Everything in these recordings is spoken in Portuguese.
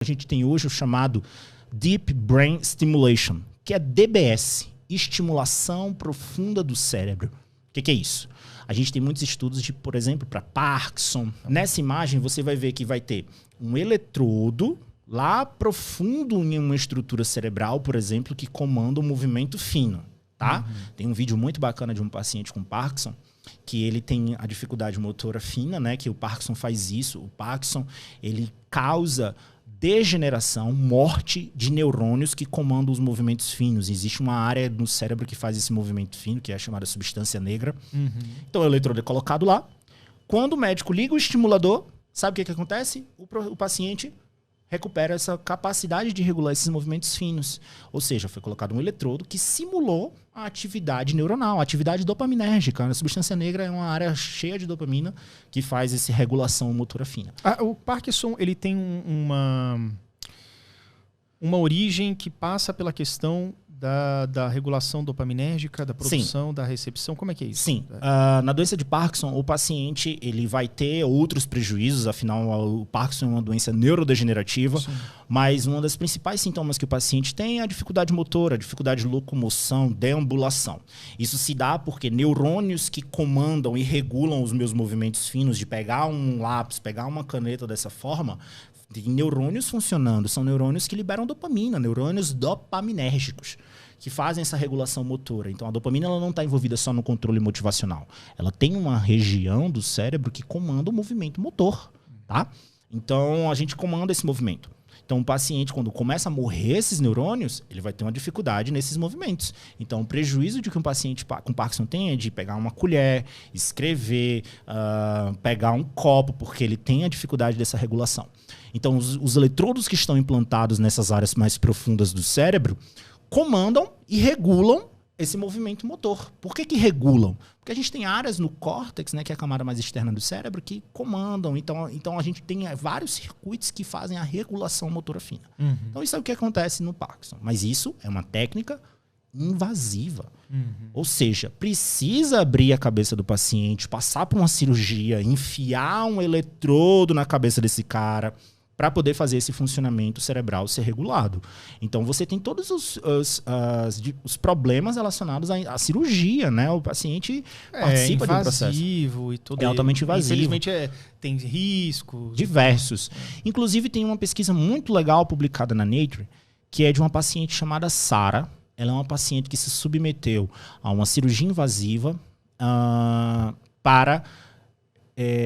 A gente tem hoje o chamado Deep Brain Stimulation, que é DBS, estimulação profunda do cérebro. O que é isso? A gente tem muitos estudos de, por exemplo, para Parkinson. Nessa imagem você vai ver que vai ter um eletrodo lá profundo em uma estrutura cerebral, por exemplo, que comanda um movimento fino, tá? Tem um vídeo muito bacana de um paciente com Parkinson, que ele tem a dificuldade motora fina, né? Que o Parkinson faz isso. O Parkinson, ele causa degeneração, morte de neurônios que comandam os movimentos finos. Existe uma área no cérebro que faz esse movimento fino, que é a chamada substância negra. Então o eletrodo é colocado lá. Quando o médico liga o estimulador, sabe o que acontece? O paciente recupera essa capacidade de regular esses movimentos finos. Ou seja, foi colocado um eletrodo que simulou a atividade neuronal, a atividade dopaminérgica. A substância negra é uma área cheia de dopamina que faz essa regulação motora fina. O Parkinson, ele tem uma origem que passa pela questão da regulação dopaminérgica, da produção, da recepção. Como é que é isso? Sim. Na doença de Parkinson, o paciente ele vai ter outros prejuízos, afinal, o Parkinson é uma doença neurodegenerativa, mas um dos principais sintomas que o paciente tem é a dificuldade motora, a dificuldade de locomoção, deambulação. Isso se dá porque neurônios que comandam e regulam os meus movimentos finos, de pegar um lápis, pegar uma caneta dessa forma, tem neurônios funcionando, são neurônios que liberam dopamina, neurônios dopaminérgicos, que fazem essa regulação motora. Então a dopamina ela não está envolvida só no controle motivacional. Ela tem uma região do cérebro que comanda o movimento motor, tá? Então a gente comanda esse movimento. Então o paciente, quando começa a morrer esses neurônios, ele vai ter uma dificuldade nesses movimentos. Então o prejuízo de que um paciente com Parkinson tem é de pegar uma colher, escrever, pegar um copo, porque ele tem a dificuldade dessa regulação. Então os eletrodos que estão implantados nessas áreas mais profundas do cérebro comandam e regulam esse movimento motor. Por que regulam? Porque a gente tem áreas no córtex, né, que é a camada mais externa do cérebro, que comandam. Então a gente tem vários circuitos que fazem a regulação motora fina. Então isso é o que acontece no Parkinson. Mas isso é uma técnica invasiva. Ou seja, precisa abrir a cabeça do paciente, passar por uma cirurgia, enfiar um eletrodo na cabeça desse cara, para poder fazer esse funcionamento cerebral ser regulado. Então, você tem todos os problemas relacionados à cirurgia, né? O paciente participa de um processo. E tudo. É altamente invasivo. Infelizmente, tem riscos. Diversos. Inclusive, tem uma pesquisa muito legal publicada na Nature, que é de uma paciente chamada Sarah. Ela é uma paciente que se submeteu a uma cirurgia invasiva para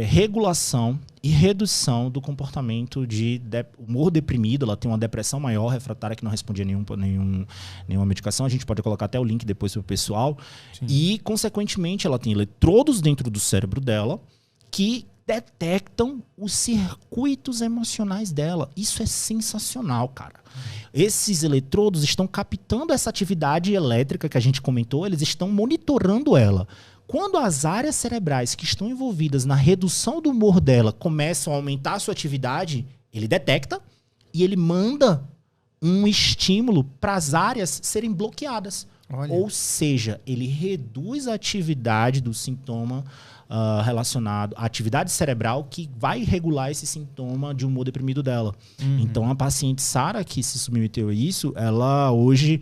regulação e redução do comportamento de humor deprimido. Ela tem uma depressão maior, refratária, que não respondia nenhuma medicação. A gente pode colocar até o link depois para o pessoal. Sim. E, consequentemente, ela tem eletrodos dentro do cérebro dela que detectam os circuitos emocionais dela. Isso é sensacional, cara. Esses eletrodos estão captando essa atividade elétrica que a gente comentou, eles estão monitorando ela. Quando as áreas cerebrais que estão envolvidas na redução do humor dela começam a aumentar a sua atividade, ele detecta e ele manda um estímulo para as áreas serem bloqueadas. Olha. Ou seja, ele reduz a atividade do sintoma relacionado à atividade cerebral que vai regular esse sintoma de humor deprimido dela. Então, a paciente Sarah, que se submeteu a isso, ela hoje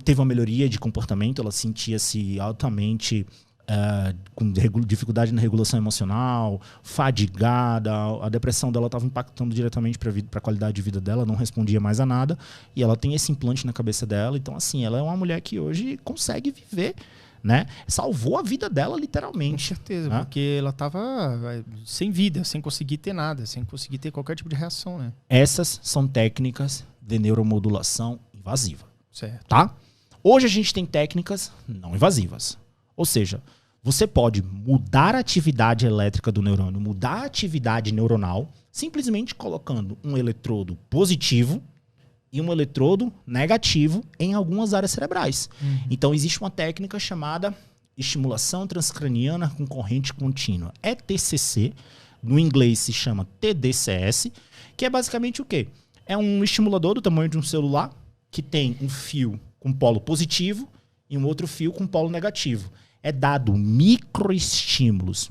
teve uma melhoria de comportamento, ela sentia-se altamente com dificuldade na regulação emocional, fadigada, a depressão dela estava impactando diretamente para a qualidade de vida dela, não respondia mais a nada, e ela tem esse implante na cabeça dela. Então, assim, ela é uma mulher que hoje consegue viver, né? Salvou a vida dela, literalmente. Com certeza, né? Porque ela estava sem vida, sem conseguir ter nada, sem conseguir ter qualquer tipo de reação, né? Essas são técnicas de neuromodulação invasiva. Certo. Tá? Hoje a gente tem técnicas não invasivas. Ou seja, você pode mudar a atividade elétrica do neurônio, mudar a atividade neuronal, simplesmente colocando um eletrodo positivo e um eletrodo negativo em algumas áreas cerebrais. Então, existe uma técnica chamada estimulação transcraniana com corrente contínua. É TCC, no inglês se chama TDCS, que é basicamente o quê? É um estimulador do tamanho de um celular que tem um fio com polo positivo e um outro fio com polo negativo. é dado microestímulos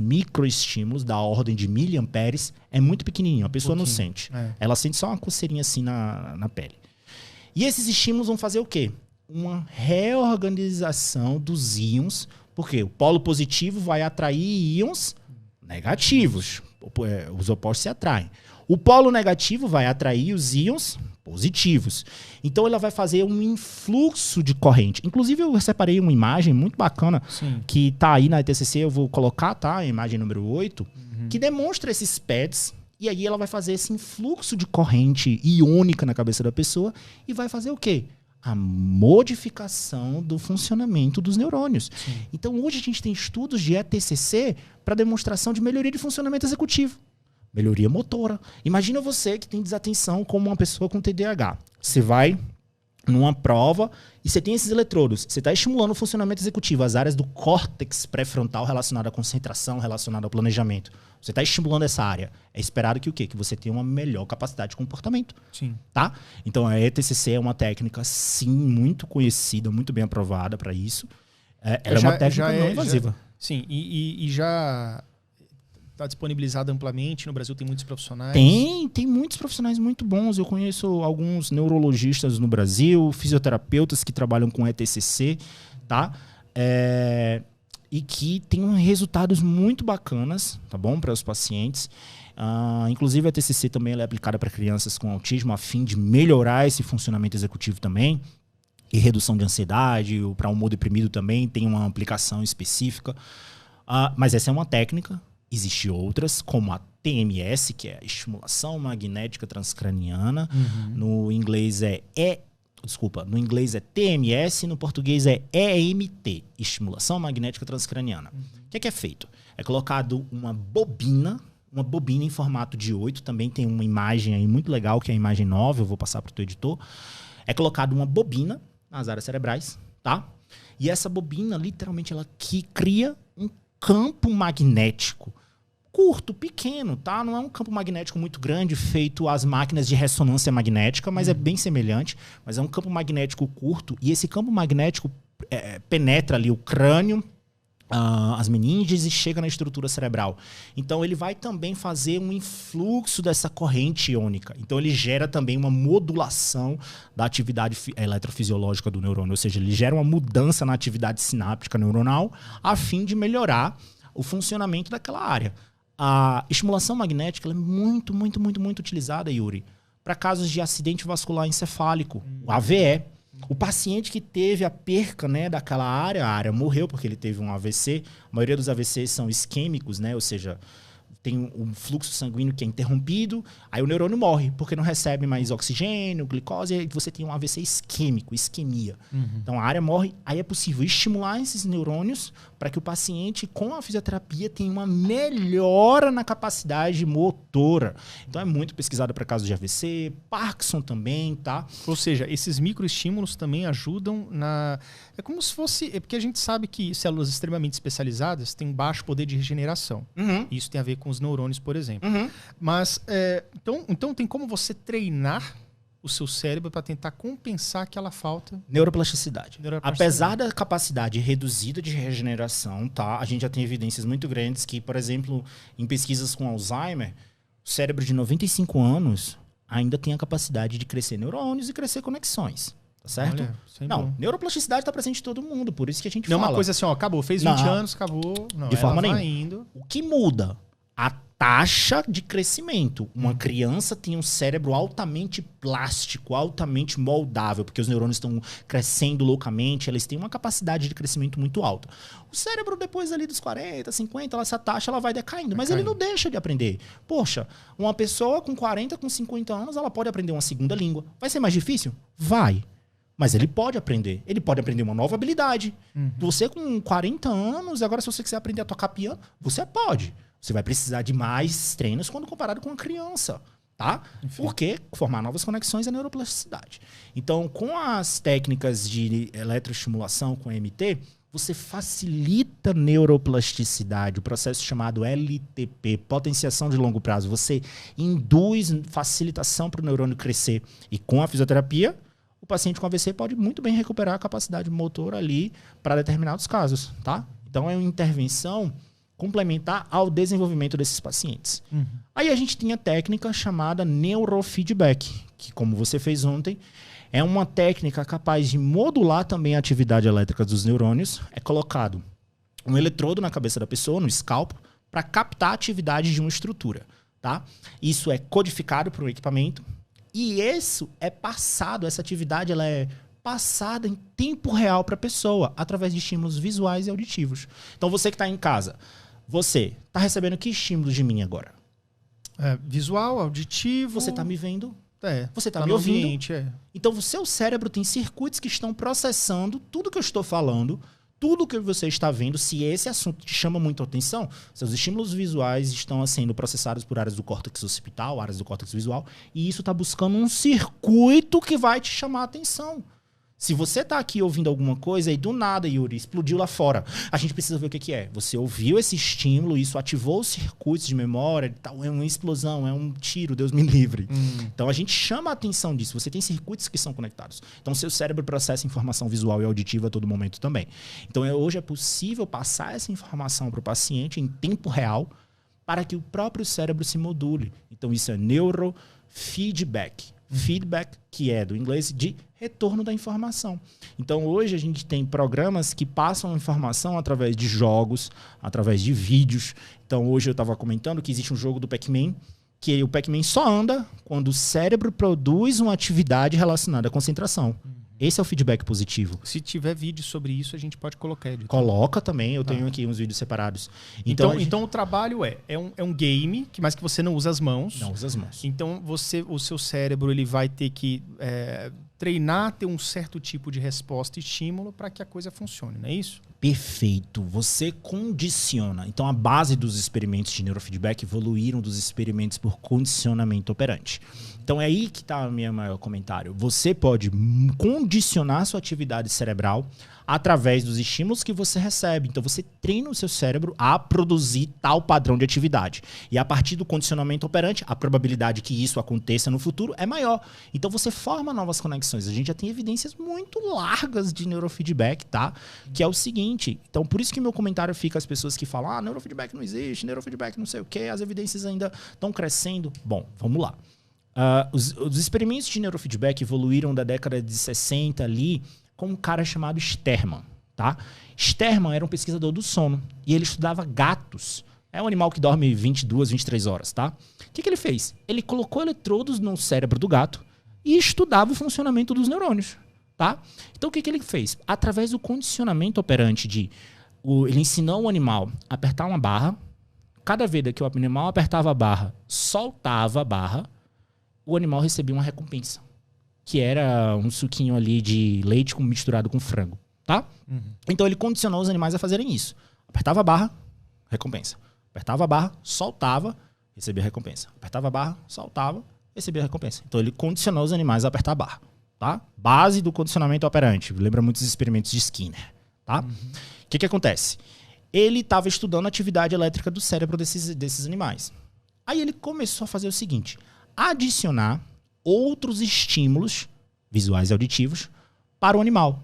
da ordem de miliamperes, é muito pequenininho, a pessoa não sente. Ela sente só uma coceirinha assim na pele. E esses estímulos vão fazer o quê? Uma reorganização dos íons, porque o polo positivo vai atrair íons negativos, os opostos se atraem. O polo negativo vai atrair os íons positivos. Então ela vai fazer um influxo de corrente. Inclusive eu separei uma imagem muito bacana que tá aí na ETCC, eu vou colocar, tá? A imagem número 8, que demonstra esses pads, e aí ela vai fazer esse influxo de corrente iônica na cabeça da pessoa e vai fazer o quê? A modificação do funcionamento dos neurônios. Então hoje a gente tem estudos de ETCC para demonstração de melhoria de funcionamento executivo. Melhoria motora. Imagina você que tem desatenção como uma pessoa com TDAH. Você vai numa prova e você tem esses eletrodos. Você está estimulando o funcionamento executivo, as áreas do córtex pré-frontal relacionado à concentração, relacionado ao planejamento. Você está estimulando essa área. É esperado que o quê? Que você tenha uma melhor capacidade de comportamento. Tá? Então a ETCC é uma técnica, sim, muito conhecida, muito bem aprovada para isso. Ela é uma técnica não invasiva. Sim, e já está disponibilizada amplamente. No Brasil tem muitos profissionais. Tem muitos profissionais muito bons. Eu conheço alguns neurologistas no Brasil, fisioterapeutas que trabalham com ETCC, tá? E que tem resultados muito bacanas, tá bom? Para os pacientes. Inclusive a ETCC também ela é aplicada para crianças com autismo a fim de melhorar esse funcionamento executivo também. E redução de ansiedade, para humor deprimido também tem uma aplicação específica. Mas essa é uma técnica. Existem outras, como a TMS, que é a estimulação magnética transcraniana. No inglês no inglês é TMS, no português é EMT, estimulação magnética transcraniana. O que é feito? É colocado uma bobina em formato de 8, também tem uma imagem aí muito legal, que é a imagem 9, eu vou passar para o teu editor. É colocado uma bobina nas áreas cerebrais, tá? E essa bobina, literalmente, ela cria um campo magnético curto, pequeno, tá? Não é um campo magnético muito grande, feito às máquinas de ressonância magnética, mas é bem semelhante. Mas é um campo magnético curto, e esse campo magnético penetra ali o crânio, as meninges e chega na estrutura cerebral. Então ele vai também fazer um influxo dessa corrente iônica. Então ele gera também uma modulação da atividade eletrofisiológica do neurônio, ou seja, ele gera uma mudança na atividade sináptica neuronal a fim de melhorar o funcionamento daquela área. A estimulação magnética ela é muito, muito, muito, muito utilizada, Yuri, para casos de acidente vascular encefálico, o AVE. O paciente que teve a perca, né, daquela área, a área morreu porque ele teve um AVC. A maioria dos AVCs são isquêmicos, né, ou seja, tem um fluxo sanguíneo que é interrompido, aí o neurônio morre porque não recebe mais oxigênio, glicose, e você tem um AVC isquêmico, isquemia. Então a área morre, aí é possível estimular esses neurônios para que o paciente, com a fisioterapia, tenha uma melhora na capacidade motora. Então é muito pesquisado para casos de AVC, Parkinson também, tá? Ou seja, esses microestímulos também ajudam na... É como se fosse... É porque a gente sabe que células extremamente especializadas têm baixo poder de regeneração. Isso tem a ver com os neurônios, por exemplo. Mas, então tem como você treinar o seu cérebro para tentar compensar aquela falta? Neuroplasticidade. Apesar da capacidade reduzida de regeneração, tá? A gente já tem evidências muito grandes que, por exemplo, em pesquisas com Alzheimer, o cérebro de 95 anos ainda tem a capacidade de crescer neurônios e crescer conexões. Tá certo? Olha, neuroplasticidade está presente em todo mundo, por isso que a gente fala. Não é uma coisa assim, ó, acabou, fez 20 anos, acabou. Não, de forma nenhuma. Indo. O que muda? A taxa de crescimento. Uma criança tem um cérebro altamente plástico, altamente moldável, porque os neurônios estão crescendo loucamente, eles têm uma capacidade de crescimento muito alta. O cérebro, depois ali dos 40, 50, essa taxa ela vai decaindo, mas ele não deixa de aprender. Poxa, uma pessoa com 40, com 50 anos, ela pode aprender uma segunda língua. Vai ser mais difícil? Vai. Mas ele pode aprender. Ele pode aprender uma nova habilidade. Você com 40 anos, agora se você quiser aprender a tocar piano, você pode. Você vai precisar de mais treinos quando comparado com uma criança, tá? Enfim. Porque formar novas conexões é neuroplasticidade. Então, com as técnicas de eletroestimulação com MT, você facilita a neuroplasticidade, o processo chamado LTP, potenciação de longo prazo. Você induz facilitação para o neurônio crescer. E com a fisioterapia, o paciente com AVC pode muito bem recuperar a capacidade motora ali para determinados casos, tá? Então é uma intervenção complementar ao desenvolvimento desses pacientes. Aí a gente tem a técnica chamada neurofeedback, que como você fez ontem, é uma técnica capaz de modular também a atividade elétrica dos neurônios. É colocado um eletrodo na cabeça da pessoa, no escalpo, para captar a atividade de uma estrutura. Tá? Isso é codificado para o equipamento e isso é passado, essa atividade ela é passada em tempo real para a pessoa, através de estímulos visuais e auditivos. Então você que está em casa, você está recebendo que estímulos de mim agora? Visual, auditivo... Você está me vendo? Você está tá me ouvindo? Ambiente, Então o seu cérebro tem circuitos que estão processando tudo que eu estou falando, tudo que você está vendo. Se esse assunto te chama muito a atenção, seus estímulos visuais estão sendo processados por áreas do córtex occipital, áreas do córtex visual, e isso está buscando um circuito que vai te chamar a atenção. Se você está aqui ouvindo alguma coisa e do nada, Yuri, explodiu lá fora, a gente precisa ver o que é. Você ouviu esse estímulo, isso ativou os circuitos de memória, é uma explosão, é um tiro, Deus me livre. Então a gente chama a atenção disso. Você tem circuitos que são conectados. Então seu cérebro processa informação visual e auditiva a todo momento também. Então hoje é possível passar essa informação para o paciente em tempo real para que o próprio cérebro se module. Então isso é neurofeedback. Feedback, que é do inglês de retorno da informação. Então hoje a gente tem programas que passam informação através de jogos, através de vídeos. Então hoje eu estava comentando que existe um jogo do Pac-Man, que o Pac-Man só anda quando o cérebro produz uma atividade relacionada à concentração. Esse é o feedback positivo. Se tiver vídeo sobre isso, a gente pode colocar. Editor. Coloca também, eu tenho aqui uns vídeos separados. Então o trabalho é um game, mas que você não usa as mãos. Não usa as mãos. Então o seu cérebro ele vai ter que treinar, ter um certo tipo de resposta e estímulo para que a coisa funcione, não é isso? Perfeito. Você condiciona. Então a base dos experimentos de neurofeedback evoluíram dos experimentos por condicionamento operante. Então é aí que está o meu maior comentário. Você pode condicionar sua atividade cerebral através dos estímulos que você recebe. Então você treina o seu cérebro a produzir tal padrão de atividade. E a partir do condicionamento operante, a probabilidade que isso aconteça no futuro é maior. Então você forma novas conexões. A gente já tem evidências muito largas de neurofeedback, tá? Que é o seguinte. Então por isso que meu comentário fica as pessoas que falam neurofeedback não existe, neurofeedback não sei o quê, as evidências ainda estão crescendo. Bom, vamos lá. Os experimentos de neurofeedback evoluíram da década de 60 ali com um cara chamado Sterman, tá? Sterman era um pesquisador do sono e ele estudava gatos. É um animal que dorme 22, 23 horas, tá? O que ele fez? Ele colocou eletrodos no cérebro do gato e estudava o funcionamento dos neurônios, tá? Então o que ele fez? Através do condicionamento operante ele ensinou o animal a apertar uma barra. Cada vez que o animal apertava a barra, soltava a barra, o animal recebia uma recompensa, que era um suquinho ali de leite misturado com frango, tá? Então ele condicionou os animais a fazerem isso. Apertava a barra, recompensa. Apertava a barra, soltava, recebia recompensa. Apertava a barra, soltava, recebia recompensa. Então ele condicionou os animais a apertar a barra, tá? Base do condicionamento operante. Lembra muitos exerimentos de Skinner, tá? O que acontece? Ele estava estudando a atividade elétrica do cérebro desses animais. Aí ele começou a fazer o seguinte: adicionar outros estímulos visuais e auditivos para o animal.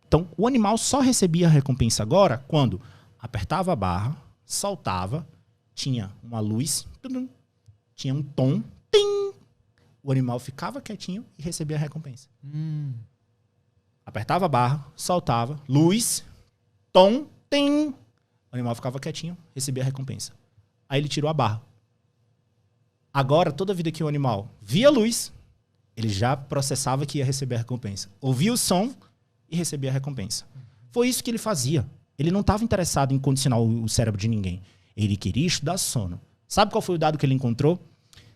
Então, o animal só recebia a recompensa agora quando apertava a barra, saltava, tinha uma luz, tinha um tom, tim, o animal ficava quietinho e recebia a recompensa. Apertava a barra, saltava, luz, tom, tim, o animal ficava quietinho, recebia a recompensa. Aí ele tirou a barra. Agora, toda vida que o animal via luz, ele já processava que ia receber a recompensa. Ouvia o som e recebia a recompensa. Foi isso que ele fazia. Ele não estava interessado em condicionar o cérebro de ninguém. Ele queria estudar sono. Sabe qual foi o dado que ele encontrou?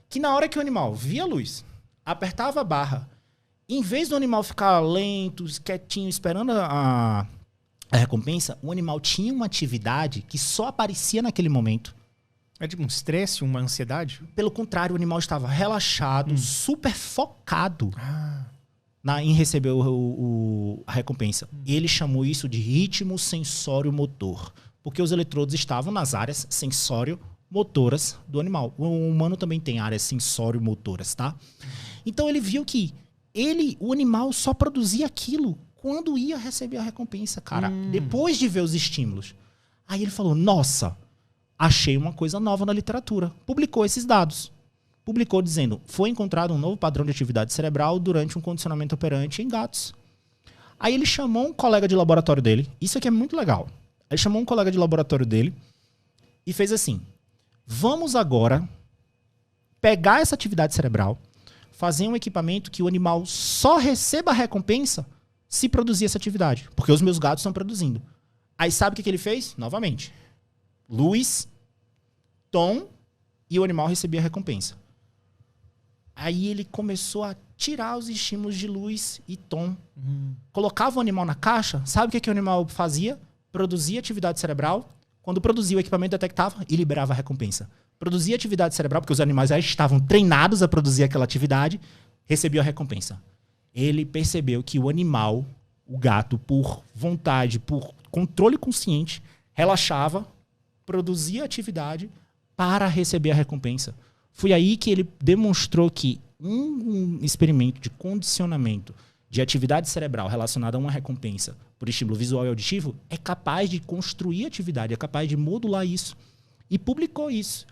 Que na hora que o animal via luz, apertava a barra, em vez do animal ficar lento, quietinho, esperando a recompensa, o animal tinha uma atividade que só aparecia naquele momento. É de um estresse, uma ansiedade? Pelo contrário, o animal estava relaxado, super focado em receber a recompensa. Ele chamou isso de ritmo sensório-motor, porque os eletrodos estavam nas áreas sensório-motoras do animal. O humano também tem áreas sensório-motoras, tá? Então ele viu que o animal só produzia aquilo quando ia receber a recompensa, cara. Depois de ver os estímulos. Aí ele falou, nossa, achei uma coisa nova na literatura. Publicou esses dados. Publicou dizendo, foi encontrado um novo padrão de atividade cerebral durante um condicionamento operante em gatos. Aí ele chamou um colega de laboratório dele, isso aqui é muito legal. Ele chamou um colega de laboratório dele e fez assim, vamos agora pegar essa atividade cerebral, fazer um equipamento que o animal só receba a recompensa se produzir essa atividade, porque os meus gatos estão produzindo. Aí sabe o que ele fez? Novamente, luz, tom e o animal recebia a recompensa. Aí ele começou a tirar os estímulos de luz e tom. Colocava o animal na caixa, sabe o que o animal fazia? Produzia atividade cerebral. Quando produzia, o equipamento detectava e liberava a recompensa. Produzia atividade cerebral, porque os animais já estavam treinados a produzir aquela atividade, recebia a recompensa. Ele percebeu que o animal, o gato, por vontade, por controle consciente, relaxava, produzia atividade para receber a recompensa. Foi aí que ele demonstrou que um experimento de condicionamento de atividade cerebral relacionada a uma recompensa por estímulo visual e auditivo é capaz de construir atividade, é capaz de modular isso. E publicou isso.